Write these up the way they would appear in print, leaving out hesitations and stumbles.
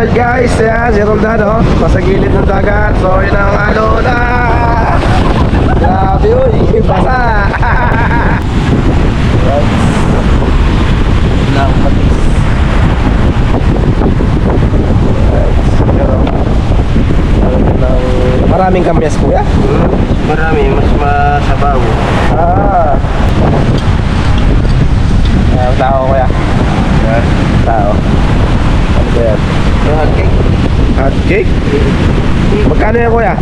Alright guys, yan, si Roldan, oh. Nasa gilid ng dagat. So, yun ang alona. Grabe, uy, basa. Right. Lang patis. Maraming kamyas, kuya? Marami, mas masabaw. Ah. Ayan, tao, kuya. Tao. Ano ba yan? Yung hot cake. Hot cake? Magkano yan, kuya?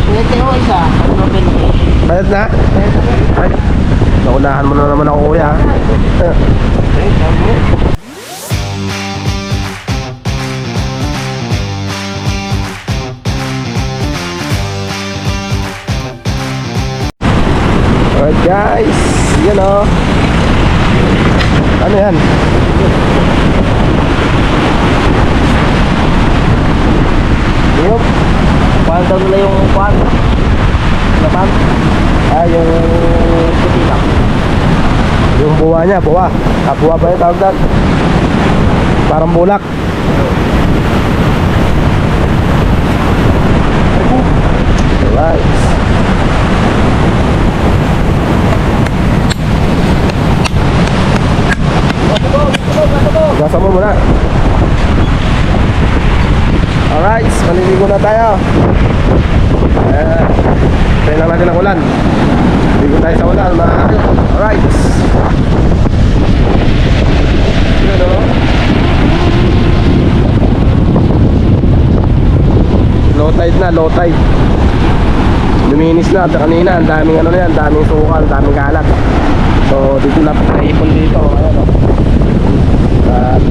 Sinete ko isa. Ano pinili? Bayad na? Ay, naunahan mo na naman ako, kuya. Alright guys, yan o. Ano yan? Yup. Kuhaan daw nila yung kuhaan. Laman. Yung Puti lang. yung buwa niya, buwa. Buwa ba yung tawag doon? Parang bulak. Alright. Gasa mo muna. Alright, maliligo na tayo. Tayo lang natin ang ulan. Ligo tayo sa ulan, maaari. Alright. Yun o. Low tide na, low tide. Luminis na, kanina ang daming ano na yan, daming sukal, daming kalat. So dito na naipon dito. Ayan o. At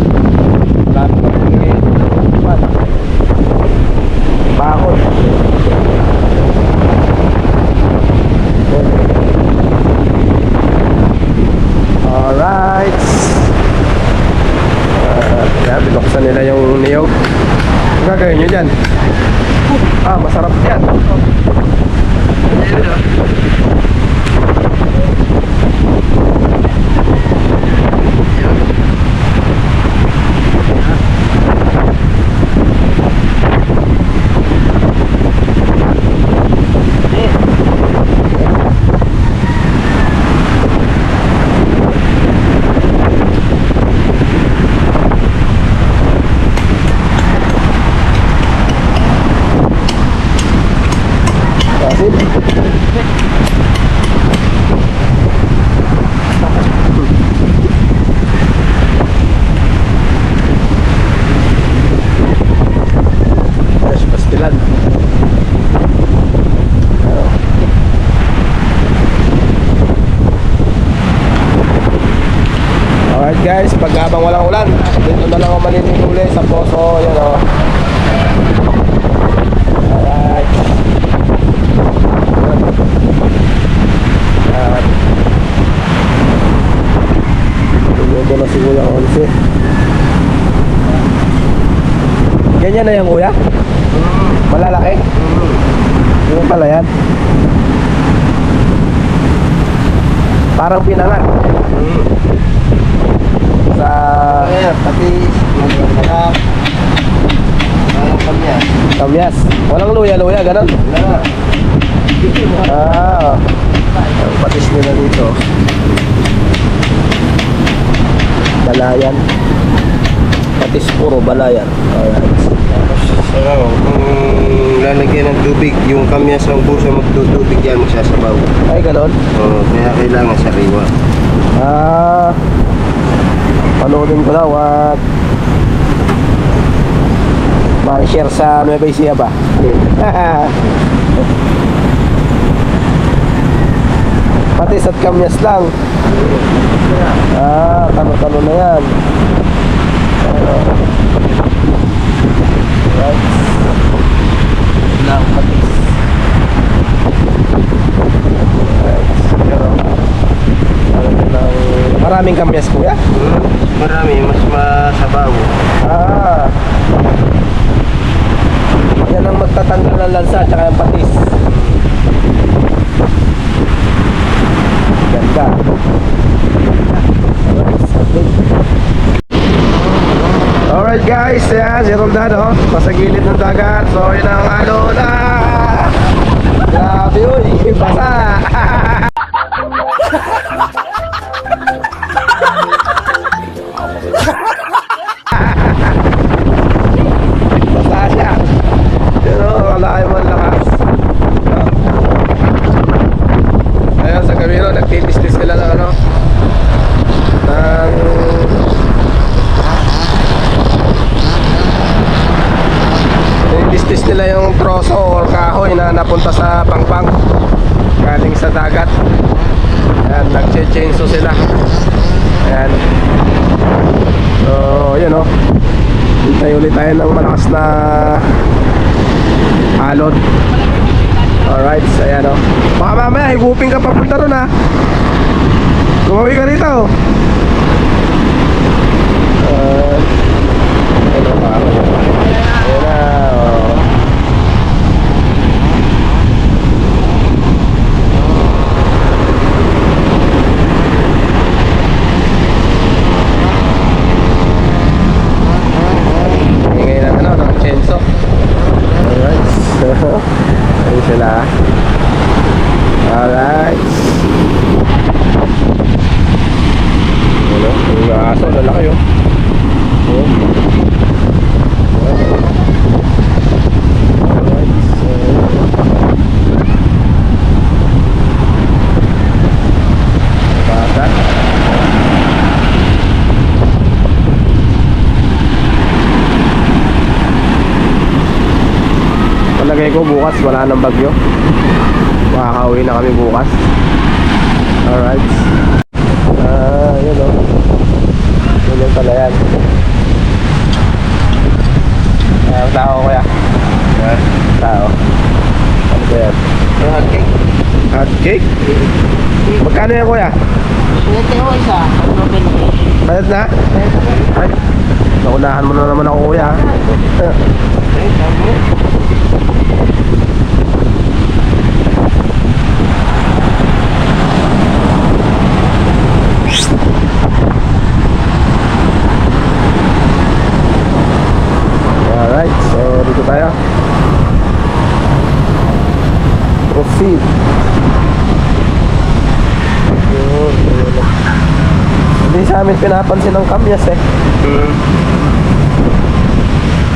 lahat na bakod. Alright. Kaya binuksan nila yung niyog. Ang gagawin nyo dyan? Masarap yan. Alright guys, pag habang walang ulan, dito na lang ako maliligo ulit sa poso, yan o. Alright. Luto na si Kuya Onse. Ganyan na yan, kuya? Malalaki? Yung pala yan. Parang pinangat. Sa pati kamyas. Kamyas. Walang luya-luya, ganun? Wala. Ang patis nila dito. Balayan. Patis puro balayan. Alright. Sabaw. Kung lalagyan ng tubig, yung kamyas ng puso magtutubig yan, magsasabaw. Ay, ganun? Kaya kailangan sariwa. Panoodin ko daw at ma-share sa Nueva Ecija ba? Patis at kamyas lang. Tano-tano na yan. Right. Lang patis. Maraming kamyas, kuya? Marami, mas masabaw. Yan ang magtatanggal ng lansa at saka yung patis. Ganda. Alright guys, yan, si Roldan, oh. Nasa gilid ng dagat. So, yun ang alona. Grabe, uy. Basa. Basa siya. Yun, oh. Kalaki mo ang lakas. Ayan, sa Camino, nagtitistis sila ng ano. Ng... Nistis nila yung troso or kahoy na napunta sa pangpang galing sa dagat. Ayan, nag-chainsaw sila. Ayan. So, yun o. Hintay ulit tayo ng malakas na alon. Alright, ayan o. Baka mamaya, higupin ka papunta ron ha. Gumawi ka rito. Ano pa? Ayan na. Ingay na ano, ng chainsaw. Alright. Ayun sila. Alright. Ano? Yung aso, lalaki yun. Alright. Bata. Palagay ko bukas wala nang bagyo. Makakauwi na kami bukas. Alright. Yun o. Yun yung pala yan. Ang tao kuya. Tao. Ano ba yan? Hot cake. Hot cake? Magkano yan kuya? Pwede ko isa. Bayad na? Ay, naunahan mo na naman ako kuya. Alright, so dito tayo. Proceed. Yun, yun. Hindi sa amin pinapansin ng kamyas eh.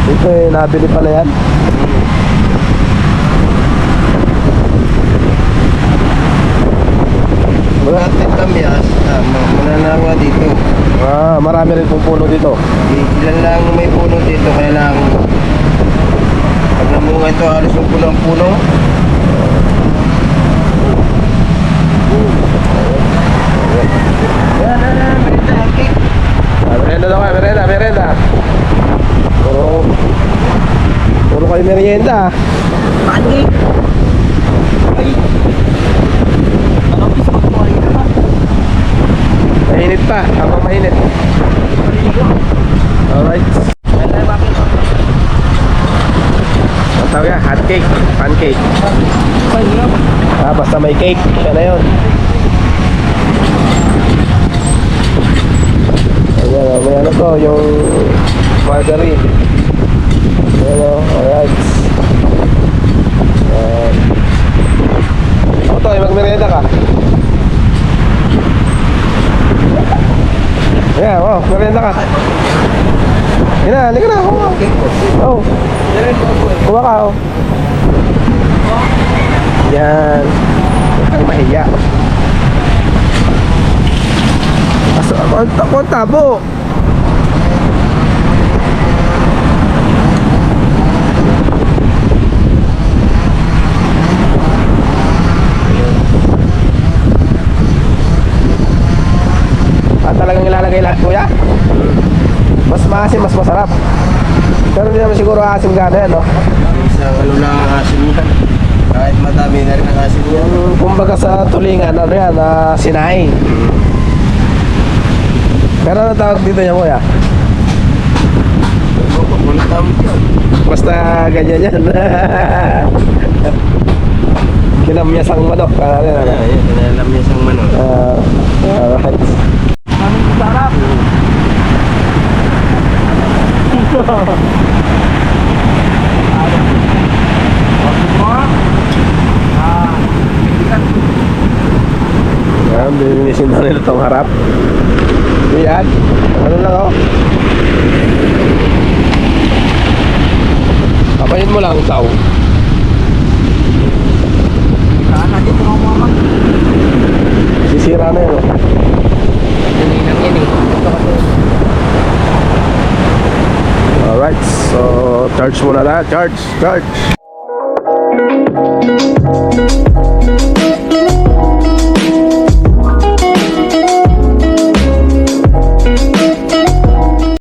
Ito eh, nabili pala yan. Mga ating kamyas, mananawa dito. Marami rin pong puno dito. Ilan lang may puno dito, kaya lang pag namunga ito, alis yung puno-puno. Yan, merenda, hot cake. Merienda daw kayo, merienda. Puro kayo merienda. Pancake. Ay. Ano piso ko ay na? Mainit pa, habang mainit. Alright. Ang tawag yan, hot cake, pancake. Basta may cake, siya na yun. Ayan, may ano to, yung margarine. Ayan o, alright. Ako to, magmerienda ka. Ayan, oh, merienda ka. Halika na, kuha. Oh. Kuha ka, oh. Yan. Huwag kang mahiya. Ako ang tabo. Talagang ilalagay lahat kuya? Mas maasim, mas masarap. Pero hindi naman siguro asim gano'n yan, no? Isang ano lang ang asin yan. Kahit madami na rin ang asin yan. Yung kumbaga sa tulingan, ano yan, sinay. Pero ano tawag dito niya kuya? Walang tawag yan. Basta ganyan yan. Kinamyasang manok. Ano yan? Ayan, kinalam niya isang manok. Alright. Sarap. Ayan, bininisin na nila itong harap. Yan. Ano lang oh. Kapayin mo lang itaw. Sana dito mga mama. Sisira na yun oh. Naninang yan eh. Ito kasi. Alright, so charge muna na. Charge.